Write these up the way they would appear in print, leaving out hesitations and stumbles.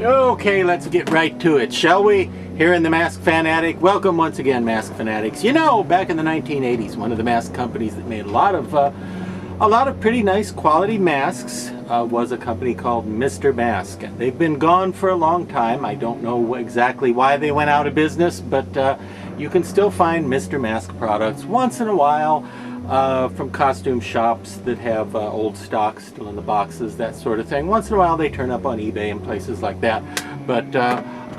Okay, let's get right to it, shall we? Here in the Mask Fanatic. Welcome once again, Mask Fanatics. You know, back in the 1980s, one of the mask companies that made a lot of pretty nice quality masks was a company called Mr. Mask. They've been gone for a long time. I don't know exactly why they went out of business, but you can still find Mr. Mask products once in a while from costume shops that have old stock still in the boxes, that sort of thing. Once in a while they turn up on eBay and places like that. But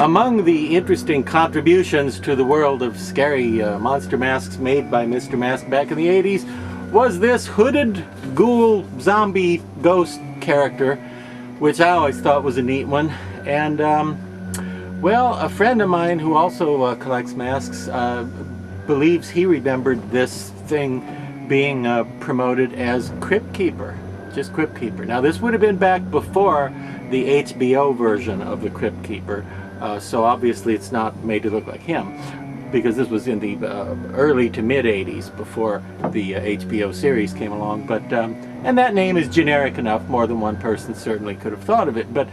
among the interesting contributions to the world of scary monster masks made by Mr. Mask back in the 80s was this hooded ghoul zombie ghost character, which I always thought was a neat one. And well, a friend of mine who also collects masks believes he remembered this thing being promoted as Crypt Keeper, just Crypt Keeper. Now this would have been back before the HBO version of the Crypt Keeper, so obviously it's not made to look like him, because this was in the early to mid 80s before the HBO series came along. But and that name is generic enough, more than one person certainly could have thought of it, but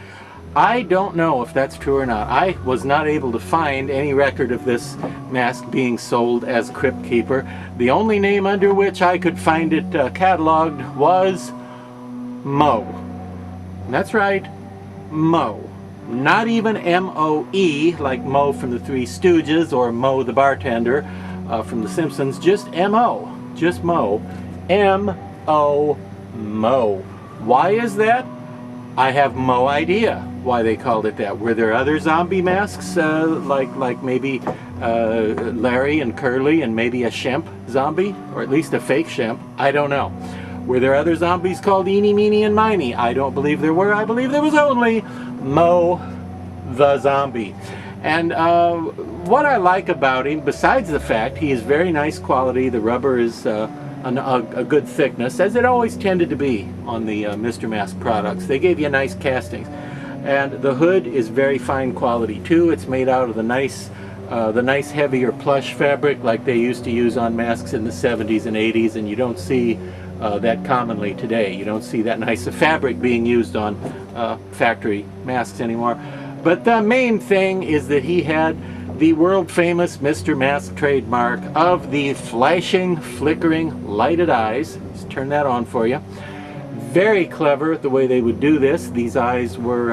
I don't know if that's true or not. I was not able to find any record of this mask being sold as Crypt Keeper. The only name under which I could find it cataloged was Mo. That's right, Mo. Not even M-O-E, like Mo from the Three Stooges or Mo the bartender from The Simpsons. Just M-O. Just Mo. M-O. Mo. Why is that? I have no idea why they called it that. Were there other zombie masks, like maybe Larry and Curly and maybe a Shemp zombie, or at least a fake Shemp? I don't know. Were there other zombies called Eeny, Meeny, and Miny? I don't believe there were. I believe there was only Mo the Zombie. And what I like about him, besides the fact he is very nice quality, the rubber is a good thickness, as it always tended to be on the Mr. Mask products. They gave you nice castings. And the hood is very fine quality too. It's made out of the nice heavier plush fabric like they used to use on masks in the 70s and 80s, and you don't see that commonly today. You don't see that nice fabric being used on factory masks anymore. But the main thing is that he had the world famous Mr. Mask trademark of the flashing, flickering, lighted eyes. Let's turn that on for you. Very clever the way they would do this. These eyes were,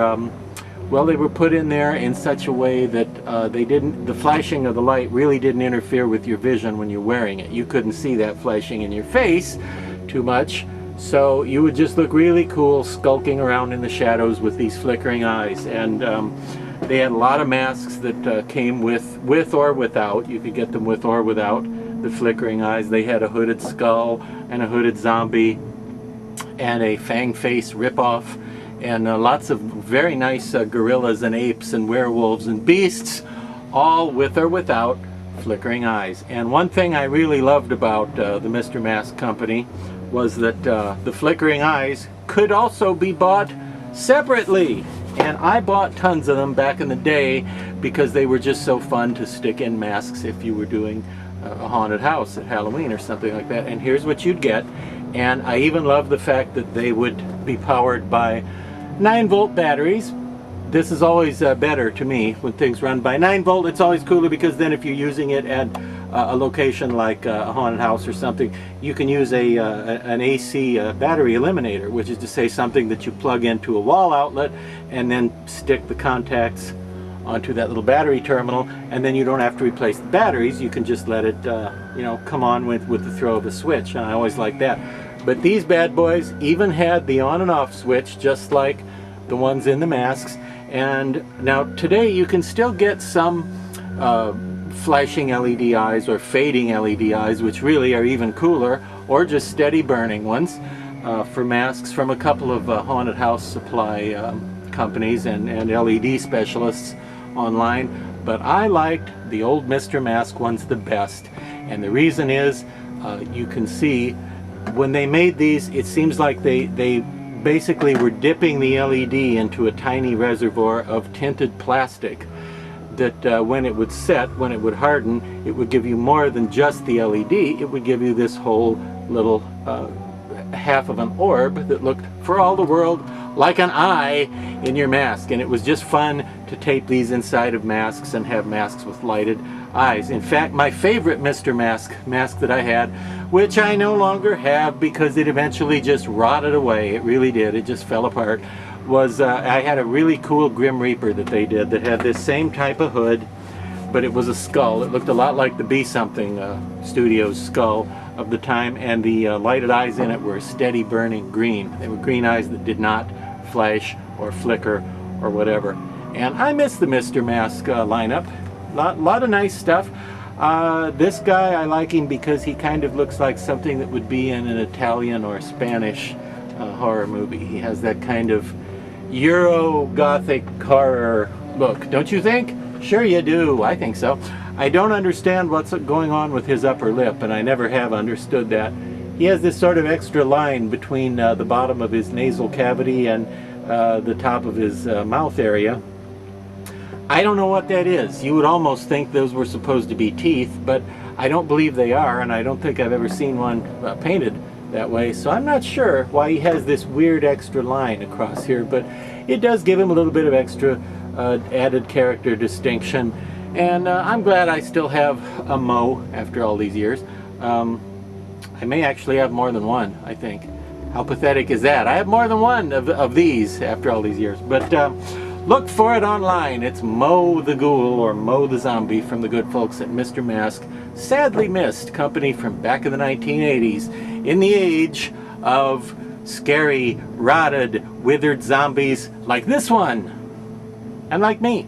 well, they were put in there in such a way that the flashing of the light really didn't interfere with your vision when you're wearing it. You couldn't see that flashing in your face too much, so you would just look really cool skulking around in the shadows with these flickering eyes. And they had a lot of masks that came with or without. You could get them with or without the flickering eyes. They had a hooded skull and a hooded zombie and a fang face ripoff, and lots of very nice gorillas and apes and werewolves and beasts, all with or without flickering eyes. And one thing I really loved about the Mr. Mask company was that the flickering eyes could also be bought separately. And I bought tons of them back in the day because they were just so fun to stick in masks if you were doing a haunted house at Halloween or something like that. And here's what you'd get. And I even love the fact that they would be powered by 9-volt batteries. This is always better to me when things run by 9-volt. It's always cooler because then if you're using it at a location like a haunted house or something, you can use an AC battery eliminator, which is to say something that you plug into a wall outlet and then stick the contacts onto that little battery terminal, and then you don't have to replace the batteries. You can just let it you know, come on with the throw of a switch, and I always like that. But these bad boys even had the on and off switch, just like the ones in the masks. And now today you can still get some flashing LED eyes or fading LED eyes, which really are even cooler, or just steady burning ones for masks from a couple of haunted house supply companies and LED specialists online. But I liked the old Mr. Mask ones the best, and the reason is you can see when they made these, it seems like they basically were dipping the LED into a tiny reservoir of tinted plastic that when it would set, when it would harden, it would give you more than just the LED. It would give you this whole little half of an orb that looked, for all the world, like an eye in your mask. And it was just fun to tape these inside of masks and have masks with lighted eyes. In fact, my favorite Mr. Mask that I had, which I no longer have because it eventually just rotted away, it really did, it just fell apart, was I had a really cool Grim Reaper that they did that had this same type of hood, but it was a skull. It looked a lot like the Be Something Studios skull of the time, and the lighted eyes in it were steady burning green. They were green eyes that did not flash or flicker or whatever. And I miss the Mr. Mask lineup. Lot of nice stuff. This guy, I like him because he kind of looks like something that would be in an Italian or Spanish horror movie. He has that kind of Euro Gothic horror look, don't you think? Sure you do, I think so. I don't understand what's going on with his upper lip, and I never have understood that. He has this sort of extra line between the bottom of his nasal cavity and the top of his mouth area. I don't know what that is. You would almost think those were supposed to be teeth, but I don't believe they are, and I don't think I've ever seen one painted that way, so I'm not sure why he has this weird extra line across here, but it does give him a little bit of extra added character distinction, and I'm glad I still have a Mo after all these years. I may actually have more than one, I think. How pathetic is that? I have more than one of these after all these years, but look for it online. It's Mo the Ghoul, or Mo the Zombie, from the good folks at Mr. Mask. Sadly missed company from back in the 1980s, in the age of scary, rotted, withered zombies like this one, and like me.